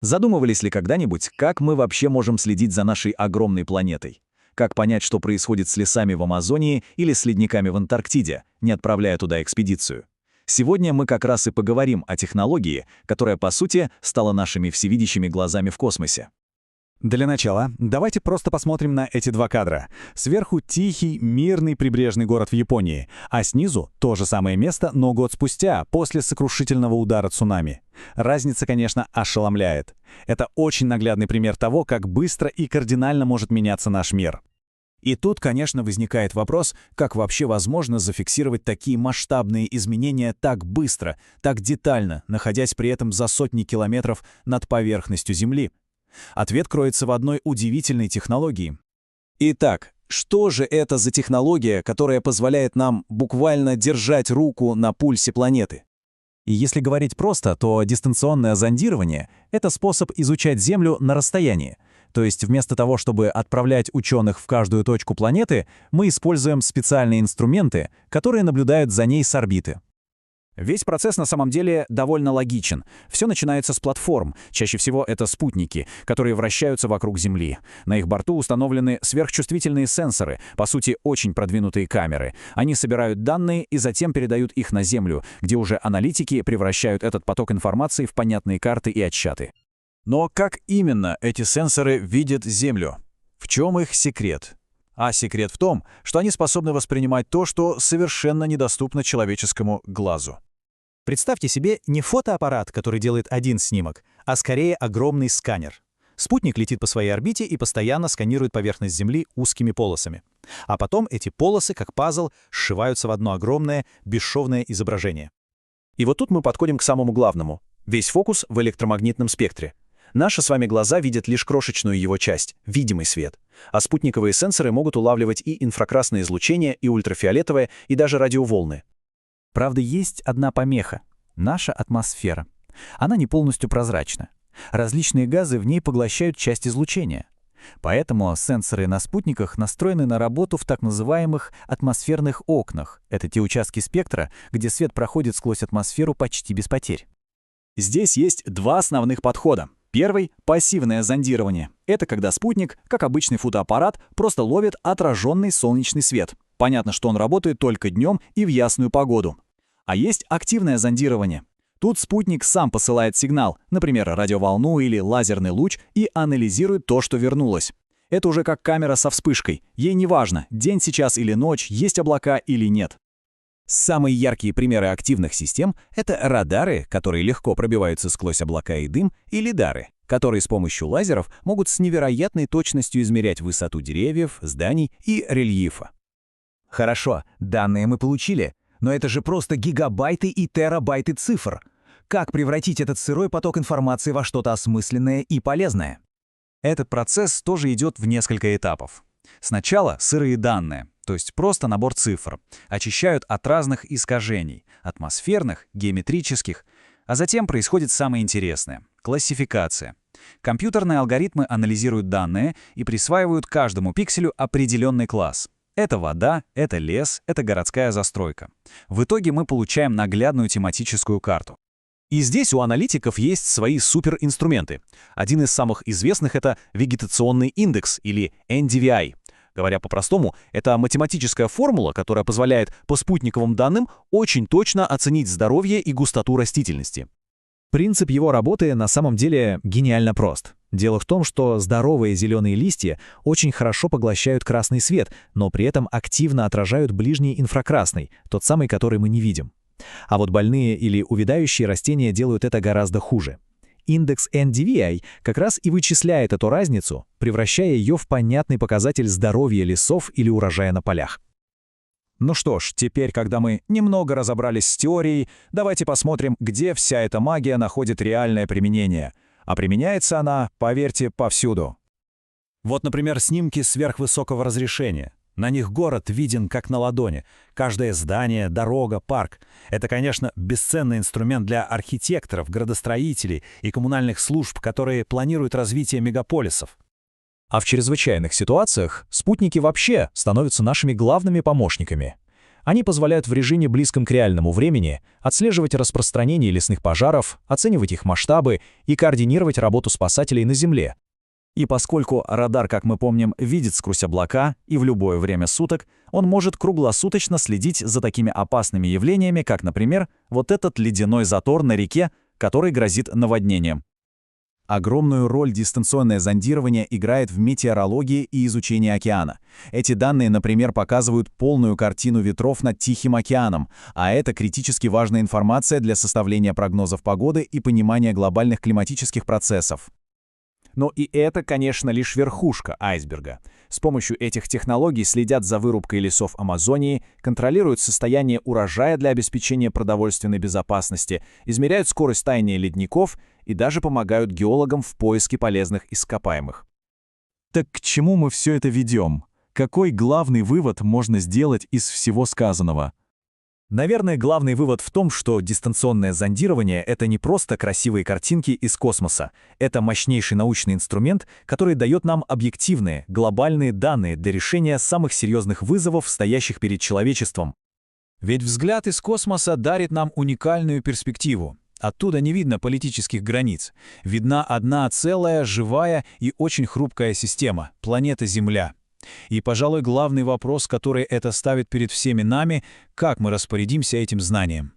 Задумывались ли когда-нибудь, как мы вообще можем следить за нашей огромной планетой? Как понять, что происходит с лесами в Амазонии или с ледниками в Антарктиде, не отправляя туда экспедицию? Сегодня мы как раз и поговорим о технологии, которая, по сути, стала нашими всевидящими глазами в космосе. Для начала давайте просто посмотрим на эти два кадра. Сверху тихий, мирный прибрежный город в Японии, а снизу то же самое место, но год спустя, после сокрушительного удара цунами. Разница, конечно, ошеломляет. Это очень наглядный пример того, как быстро и кардинально может меняться наш мир. И тут, конечно, возникает вопрос, как вообще возможно зафиксировать такие масштабные изменения так быстро, так детально, находясь при этом за сотни километров над поверхностью Земли. Ответ кроется в одной удивительной технологии. Итак, что же это за технология, которая позволяет нам буквально держать руку на пульсе планеты? И если говорить просто, то дистанционное зондирование — это способ изучать Землю на расстоянии. То есть вместо того, чтобы отправлять ученых в каждую точку планеты, мы используем специальные инструменты, которые наблюдают за ней с орбиты. Весь процесс на самом деле довольно логичен. Все начинается с платформ. Чаще всего это спутники, которые вращаются вокруг Земли. На их борту установлены сверхчувствительные сенсоры, по сути, очень продвинутые камеры. Они собирают данные и затем передают их на Землю, где уже аналитики превращают этот поток информации в понятные карты и отсчеты. Но как именно эти сенсоры видят Землю? В чем их секрет? А секрет в том, что они способны воспринимать то, что совершенно недоступно человеческому глазу. Представьте себе не фотоаппарат, который делает один снимок, а скорее огромный сканер. Спутник летит по своей орбите и постоянно сканирует поверхность Земли узкими полосами. А потом эти полосы, как пазл, сшиваются в одно огромное, бесшовное изображение. И вот тут мы подходим к самому главному. Весь фокус в электромагнитном спектре. Наши с вами глаза видят лишь крошечную его часть, видимый свет. А спутниковые сенсоры могут улавливать и инфракрасное излучение, и ультрафиолетовое, и даже радиоволны. Правда, есть одна помеха — наша атмосфера. Она не полностью прозрачна. Различные газы в ней поглощают часть излучения. Поэтому сенсоры на спутниках настроены на работу в так называемых атмосферных окнах. Это те участки спектра, где свет проходит сквозь атмосферу почти без потерь. Здесь есть два основных подхода. Первый — пассивное зондирование. Это когда спутник, как обычный фотоаппарат, просто ловит отраженный солнечный свет. Понятно, что он работает только днем и в ясную погоду. А есть активное зондирование. Тут спутник сам посылает сигнал, например, радиоволну или лазерный луч, и анализирует то, что вернулось. Это уже как камера со вспышкой. Ей не важно, день сейчас или ночь, есть облака или нет. Самые яркие примеры активных систем — это радары, которые легко пробиваются сквозь облака и дым, и лидары, которые с помощью лазеров могут с невероятной точностью измерять высоту деревьев, зданий и рельефа. Хорошо, данные мы получили, но это же просто гигабайты и терабайты цифр. Как превратить этот сырой поток информации во что-то осмысленное и полезное? Этот процесс тоже идет в несколько этапов. Сначала сырые данные, то есть просто набор цифр, очищают от разных искажений, атмосферных, геометрических, а затем происходит самое интересное — классификация. Компьютерные алгоритмы анализируют данные и присваивают каждому пикселю определенный класс. Это вода, это лес, это городская застройка. В итоге мы получаем наглядную тематическую карту. И здесь у аналитиков есть свои суперинструменты. Один из самых известных — это вегетационный индекс, или NDVI. Говоря по-простому, это математическая формула, которая позволяет по спутниковым данным очень точно оценить здоровье и густоту растительности. Принцип его работы на самом деле гениально прост. Дело в том, что здоровые зеленые листья очень хорошо поглощают красный свет, но при этом активно отражают ближний инфракрасный, тот самый, который мы не видим. А вот больные или увядающие растения делают это гораздо хуже. Индекс NDVI как раз и вычисляет эту разницу, превращая ее в понятный показатель здоровья лесов или урожая на полях. Ну что ж, теперь, когда мы немного разобрались с теорией, давайте посмотрим, где вся эта магия находит реальное применение. А применяется она, поверьте, повсюду. Вот, например, снимки сверхвысокого разрешения. На них город виден как на ладони. Каждое здание, дорога, парк. Это, конечно, бесценный инструмент для архитекторов, градостроителей и коммунальных служб, которые планируют развитие мегаполисов. А в чрезвычайных ситуациях спутники вообще становятся нашими главными помощниками. Они позволяют в режиме близком к реальному времени отслеживать распространение лесных пожаров, оценивать их масштабы и координировать работу спасателей на Земле. И поскольку радар, как мы помним, видит сквозь облака и в любое время суток, он может круглосуточно следить за такими опасными явлениями, как, например, вот этот ледяной затор на реке, который грозит наводнением. Огромную роль дистанционное зондирование играет в метеорологии и изучении океана. Эти данные, например, показывают полную картину ветров над Тихим океаном, а это критически важная информация для составления прогнозов погоды и понимания глобальных климатических процессов. Но и это, конечно, лишь верхушка айсберга. С помощью этих технологий следят за вырубкой лесов Амазонии, контролируют состояние урожая для обеспечения продовольственной безопасности, измеряют скорость таяния ледников и даже помогают геологам в поиске полезных ископаемых. Так к чему мы все это ведем? Какой главный вывод можно сделать из всего сказанного? Наверное, главный вывод в том, что дистанционное зондирование — это не просто красивые картинки из космоса. Это мощнейший научный инструмент, который дает нам объективные, глобальные данные для решения самых серьезных вызовов, стоящих перед человечеством. Ведь взгляд из космоса дарит нам уникальную перспективу. Оттуда не видно политических границ. Видна одна целая, живая и очень хрупкая система — планета Земля. И, пожалуй, главный вопрос, который это ставит перед всеми нами — как мы распорядимся этим знанием.